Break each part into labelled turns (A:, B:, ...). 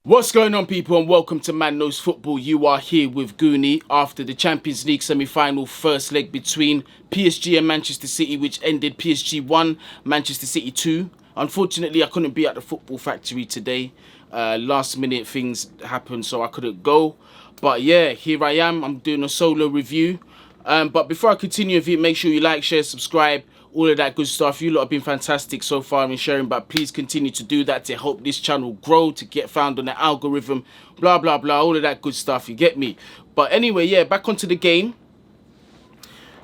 A: What's going on, people, and welcome to Man Knows Football. You are here with Guni after the Champions League semi-final first leg between PSG and Manchester City, which ended PSG 1, Manchester City 2. Unfortunately, I couldn't be at the football factory today. Last minute things happened, so I couldn't go. But yeah, here I am. I'm doing a solo review. But before I continue with it, make sure you like, share, subscribe, all of that good stuff. You lot have been fantastic so far in sharing, but please continue to do that to help this channel grow, to get found on the algorithm, blah blah blah, all of that good stuff, you get me? But anyway, yeah, back onto the game.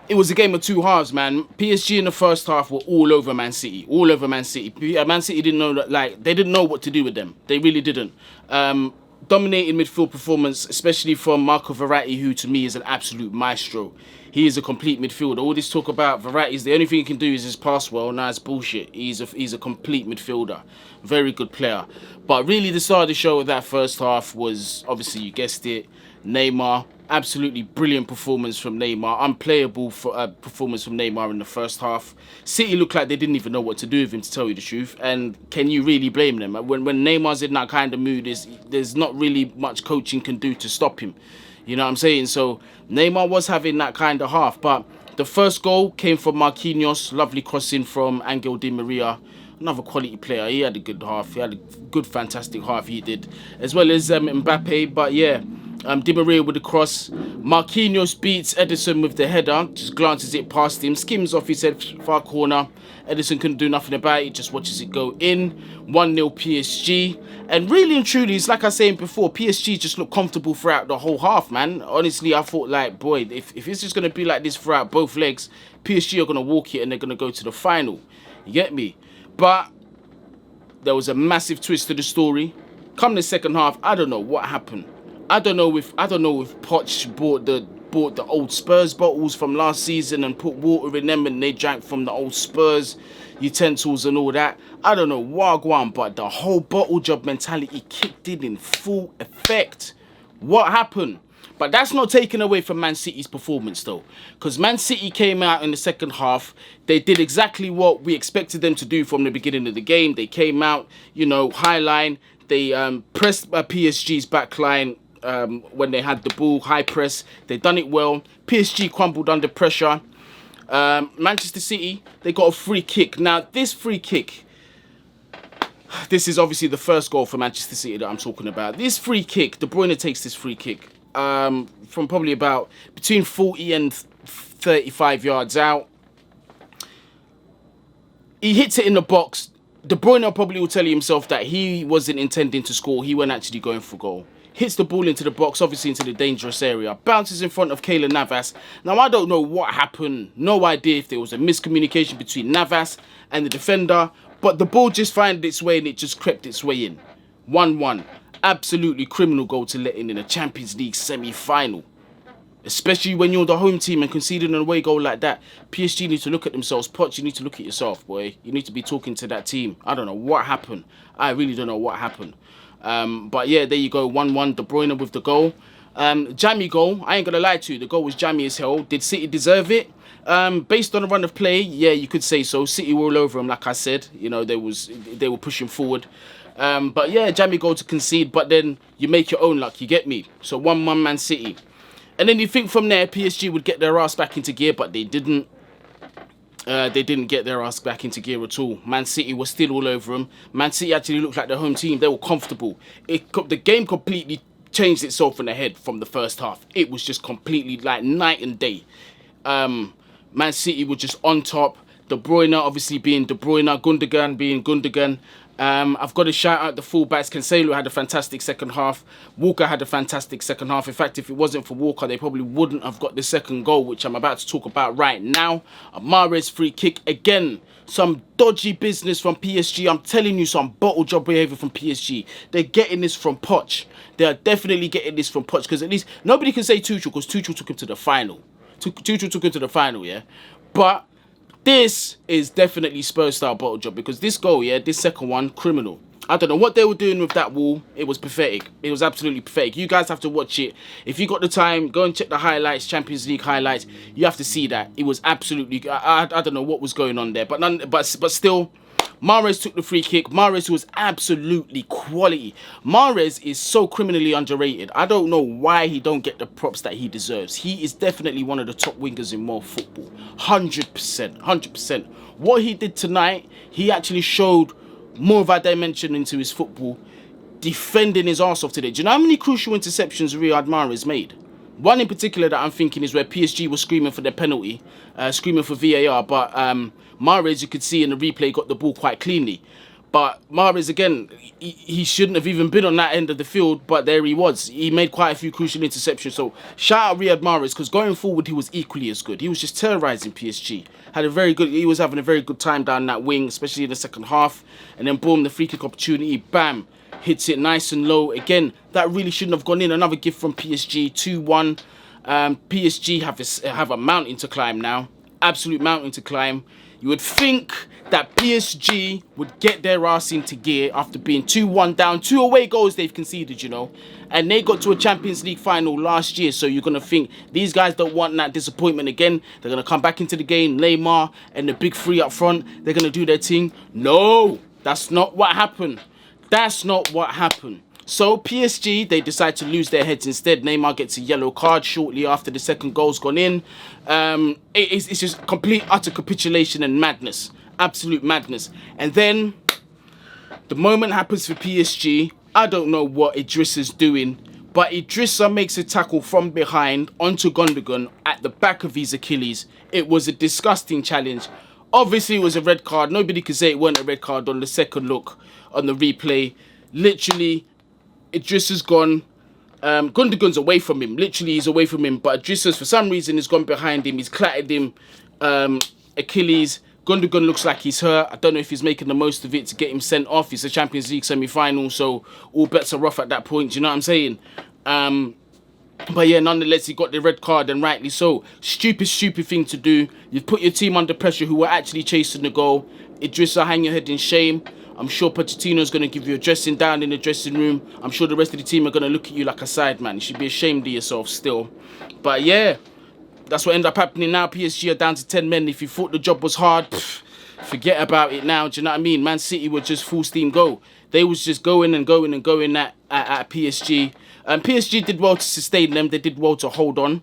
A: It was a game of two halves, man. PSG in the first half were all over Man City, all over Man City. Man City didn't know that, like, they didn't know what to do with them. They really didn't. Dominating midfield performance, especially from Marco Verratti, who to me is an absolute maestro. He is a complete midfielder. All this talk about Verratti, the only thing he can do is just pass well. Nah, it's bullshit. He's a complete midfielder. Very good player. But really, the star of the show of that first half was, obviously, you guessed it, Neymar. Absolutely brilliant performance from Neymar. Unplayable performance from Neymar in the first half. City looked like they didn't even know what to do with him, to tell you the truth. And can you really blame them? When Neymar's in that kind of mood, there's not really much coaching can do to stop him. You know what I'm saying? So Neymar was having that kind of half. But the first goal came from Marquinhos. Lovely crossing from Angel Di Maria. Another quality player. He had a good half. He had a good, fantastic half, he did. As well as Mbappe. But yeah, Di Maria with the cross. Marquinhos beats Edison with the header. Just glances it past him. Skims off his head, far corner. Edison couldn't do nothing about it. Just watches it go in. 1-0 PSG. And really and truly, it's like I was saying before, PSG just looked comfortable throughout the whole half, man. Honestly, I thought, like, boy, if it's just going to be like this throughout both legs, PSG are going to walk it and they're going to go to the final. You get me? But there was a massive twist to the story. Come the second half, I don't know what happened. I don't know if Poch bought the old Spurs bottles from last season and put water in them and they drank from the old Spurs utensils and all that. I don't know what going, but the whole bottle job mentality kicked in full effect. What happened? But that's not taken away from Man City's performance, though. Because Man City came out in the second half. They did exactly what we expected them to do from the beginning of the game. They came out, you know, high line. They pressed PSG's back line when they had the ball, high press. They done it well. PSG crumbled under pressure. Manchester City, they got a free kick. Now, this free kick, this is obviously the first goal for Manchester City that I'm talking about. This free kick, De Bruyne takes this free kick from probably about between 40 and 35 yards out. He hits it in the box. De Bruyne probably will tell you himself that he wasn't intending to score. He wasn't actually going for goal. Hits the ball into the box, obviously into the dangerous area. Bounces in front of Keylor Navas. Now, I don't know what happened. No idea if there was a miscommunication between Navas and the defender. But the ball just found its way and it just crept its way in. 1-1. Absolutely criminal goal to let in a Champions League semi-final. Especially when you're the home team and conceding an away goal like that. PSG need to look at themselves. Poch, you need to look at yourself, boy. You need to be talking to that team. I don't know what happened. I really don't know what happened. But yeah, there you go. 1-1. De Bruyne with the goal. Jammy goal. I ain't going to lie to you. The goal was jammy as hell. Did City deserve it? Based on the run of play, yeah, you could say so. City were all over them, like I said. You know, they were pushing forward. But yeah, jammy goal to concede, but then you make your own luck, you get me? So 1-1 Man City. And then you think from there, PSG would get their ass back into gear, but they didn't. They didn't get their ass back into gear at all. Man City was still all over them. Man City actually looked like the home team. They were comfortable. The game completely changed itself in the head from the first half. It was just completely like night and day. Man City were just on top. De Bruyne obviously being De Bruyne, Gundogan being Gundogan. I've got to shout out the fullbacks. Cancelo had a fantastic second half. Walker had a fantastic second half. In fact, if it wasn't for Walker, they probably wouldn't have got the second goal, which I'm about to talk about right now. A Mahrez free kick. Again, some dodgy business from PSG. I'm telling you, some bottle job behaviour from PSG. They're getting this from Poch. They are definitely getting this from Poch, because at least nobody can say Tuchel, because Tuchel took him to the final. Tuchel took him to the final, yeah? But this is definitely Spurs-style bottle job, because this goal, yeah, this second one, criminal. I don't know what they were doing with that wall. It was pathetic. It was absolutely pathetic. You guys have to watch it. If you got the time, go and check the highlights, Champions League highlights. You have to see that. It was absolutely... I don't know what was going on there. But still, Mahrez took the free kick. Mahrez was absolutely quality. Mahrez is so criminally underrated. I don't know why he don't get the props that he deserves. He is definitely one of the top wingers in world football. 100%. 100%. What he did tonight, he actually showed more of a dimension into his football, defending his arse off today. Do you know how many crucial interceptions Riyad Mahrez made? One in particular that I'm thinking is where PSG was screaming for their penalty, screaming for VAR, but Mahrez, you could see in the replay, got the ball quite cleanly. But Mahrez, again, he shouldn't have even been on that end of the field, but there he was. He made quite a few crucial interceptions. So shout out Riyad Mahrez, because going forward, he was equally as good. He was just terrorising PSG. He was having a very good time down that wing, especially in the second half. And then boom, the free kick opportunity, bam. Hits it nice and low. Again, that really shouldn't have gone in. Another gift from PSG, 2-1. PSG have a mountain to climb now. Absolute mountain to climb. You would think that PSG would get their ass into gear after being 2-1 down. 2 away goals they've conceded, you know. And they got to a Champions League final last year. So you're going to think these guys don't want that disappointment again. They're going to come back into the game. Neymar and the big three up front. They're going to do their thing. No, that's not what happened. That's not what happened. So PSG, they decide to lose their heads instead. Neymar gets a yellow card shortly after the second goal's gone in. It's just complete, utter capitulation and madness. Absolute madness. And then the moment happens for PSG. I don't know what Idrissa's doing, but Idrissa makes a tackle from behind onto Gundogan at the back of his Achilles. It was a disgusting challenge. Obviously, it was a red card. Nobody could say it wasn't a red card on the second look on the replay. Literally, Idrissa's gone. Gundogan's away from him. Literally, he's away from him. But Idrissa's, for some reason, has gone behind him. He's clattered him. Achilles. Gundogan looks like he's hurt. I don't know if he's making the most of it to get him sent off. It's a Champions League semi-final, so all bets are off at that point. Do you know what I'm saying? But yeah, nonetheless, he got the red card, and rightly so. Stupid thing to do. You've put your team under pressure, who were actually chasing the goal. Idrissa, hang your head in shame. I'm sure Pochettino's going to give you a dressing down in the dressing room. I'm sure the rest of the team are going to look at you like a side man. You should be ashamed of yourself still. But yeah, that's what ended up happening now. PSG are down to 10 men. If you thought the job was hard, forget about it now. Do you know what I mean? Man City were just full steam go. They was just going and going and going at PSG. PSG did well to sustain them. They did well to hold on.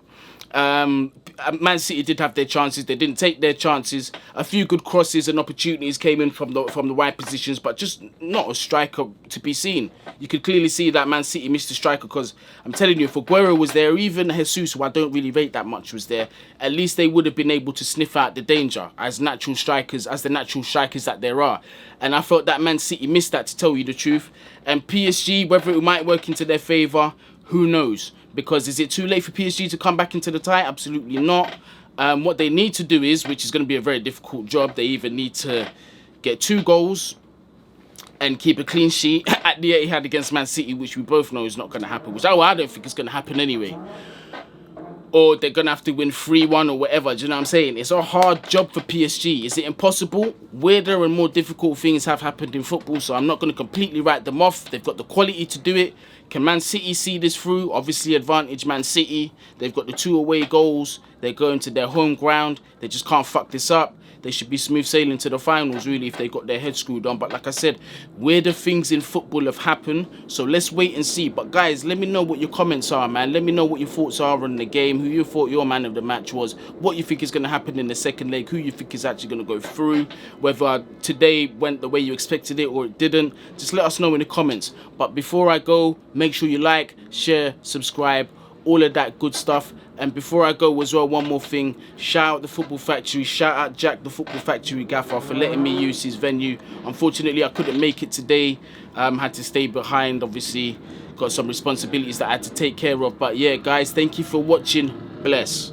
A: Man City did have their chances. They didn't take their chances. A few good crosses and opportunities came in from the wide positions, but just not a striker to be seen. You could clearly see that Man City missed a striker, because I'm telling you, if Aguero was there, even Jesus, who I don't really rate that much, was there, at least they would have been able to sniff out the danger as the natural strikers that there are. And I felt that Man City missed that, to tell you the truth. And PSG, whether it might work into their favour, who knows? Because is it too late for PSG to come back into the tie? Absolutely not. What they need to do is, which is going to be a very difficult job, they either need to get 2 goals and keep a clean sheet at the Etihad against Man City, which we both know is not going to happen, which I don't think is going to happen anyway. Or they're going to have to win 3-1 or whatever. Do you know what I'm saying? It's a hard job for PSG. Is it impossible? Weirder and more difficult things have happened in football, so I'm not going to completely write them off. They've got the quality to do it. Can Man City see this through? Obviously, advantage Man City. They've got the 2 away goals. They're going to their home ground. They just can't fuck this up. They should be smooth sailing to the finals, really, if they got their head screwed on. But like I said, weirder things in football have happened. So let's wait and see. But guys, let me know what your comments are, man. Let me know what your thoughts are on the game. Who you thought your man of the match was. What you think is going to happen in the second leg. Who you think is actually going to go through. Whether today went the way you expected it or it didn't. Just let us know in the comments. But before I go, make sure you like, share, subscribe. All of that good stuff. And before I go as well, one more thing. Shout out the Football Factory. Shout out Jack, the Football Factory gaffer, for letting me use his venue. Unfortunately, I couldn't make it today. Had to stay behind, obviously. Got some responsibilities that I had to take care of. But yeah, guys, thank you for watching. Bless.